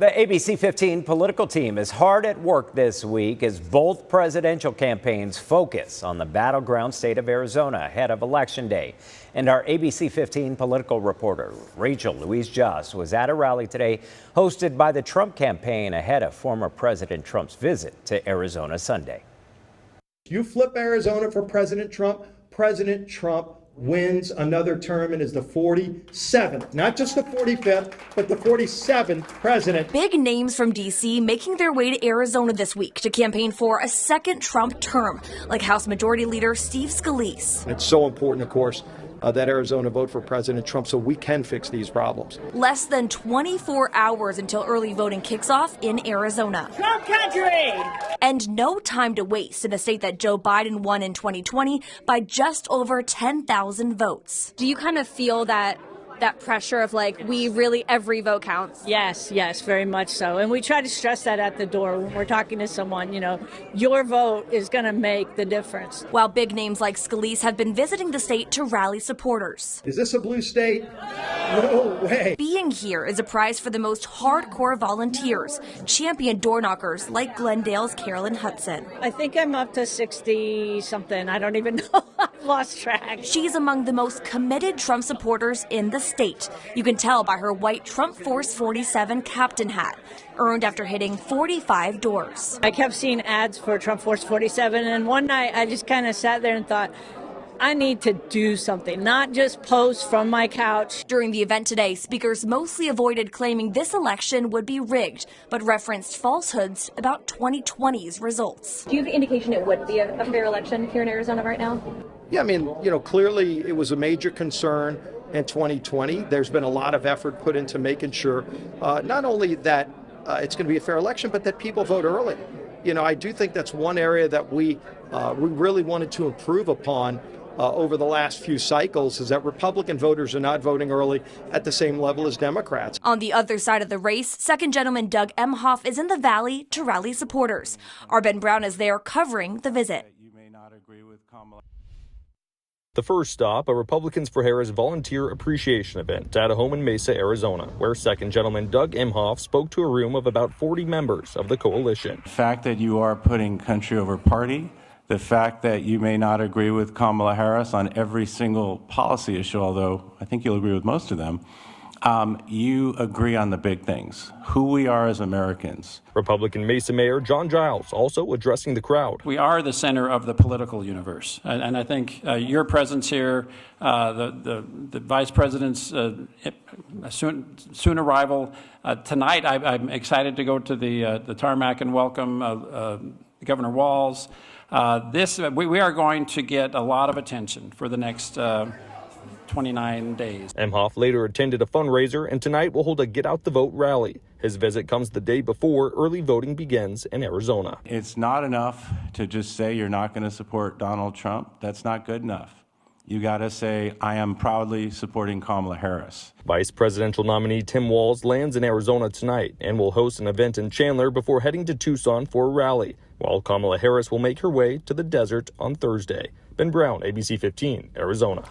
The ABC 15 political team is hard at work this week as both presidential campaigns focus on the battleground state of Arizona ahead of Election Day. And our ABC 15 political reporter, Rachel Louise Joss, was at a rally today hosted by the Trump campaign ahead of former President Trump's visit to Arizona Sunday. You flip Arizona for President Trump wins another term and is the 47th, not just the 45th, but the 47th president. Big names from D.C. making their way to Arizona this week to campaign for a second Trump term, like House Majority Leader Steve Scalise. It's so important, of course, that Arizona vote for President Trump so we can fix these problems. Less than 24 hours until early voting kicks off in Arizona. Trump country! And no time to waste in a state that Joe Biden won in 2020 by just over 10,000 votes. Do you kind of feel that pressure of every vote counts? Yes, very much so. And we try to stress that at the door when we're talking to someone, your vote is going to make the difference. While big names like Scalise have been visiting the state to rally supporters. Is this a blue state? No way. Being here is a prize for the most hardcore volunteers, champion door knockers like Glendale's Carolyn Hudson. I think I'm up to 60 something. I don't even know. I've lost track. She's among the most committed Trump supporters in the state. You can tell by her white Trump Force 47 captain hat, earned after hitting 45 doors. I kept seeing ads for Trump Force 47, and one night I just kind of sat there and thought, I need to do something, not just post from my couch. During the event today, speakers mostly avoided claiming this election would be rigged, but referenced falsehoods about 2020's results. Do you have indication it would be a fair election here in Arizona right now? Yeah, I mean, clearly it was a major concern in 2020. There's been a lot of effort put into making sure not only that it's going to be a fair election, but that people vote early. I do think that's one area that we really wanted to improve upon over the last few cycles, is that Republican voters are not voting early at the same level as Democrats. On the other side of the race, Second Gentleman Doug Emhoff is in the Valley to rally supporters. Our Ben Brown is there covering the visit. You may not agree with Kamala. The first stop, a Republicans for Harris volunteer appreciation event at a home in Mesa, Arizona, where Second Gentleman Doug Emhoff spoke to a room of about 40 members of the coalition. The fact that you are putting country over party, the fact that you may not agree with Kamala Harris on every single policy issue, although I think you'll agree with most of them, you agree on the big things, who we are as Americans. Republican Mesa Mayor John Giles also addressing the crowd. We are the center of the political universe, and I think your presence here, the vice president's soon arrival tonight. I'm excited to go to the tarmac and welcome Governor Walz. We are going to get a lot of attention for the next 29 days. Emhoff later attended a fundraiser and tonight will hold a Get Out the Vote rally. His visit comes the day before early voting begins in Arizona. It's not enough to just say you're not going to support Donald Trump. That's not good enough. You got to say, I am proudly supporting Kamala Harris. Vice presidential nominee Tim Walz lands in Arizona tonight and will host an event in Chandler before heading to Tucson for a rally, while Kamala Harris will make her way to the desert on Thursday. Ben Brown, ABC 15, Arizona.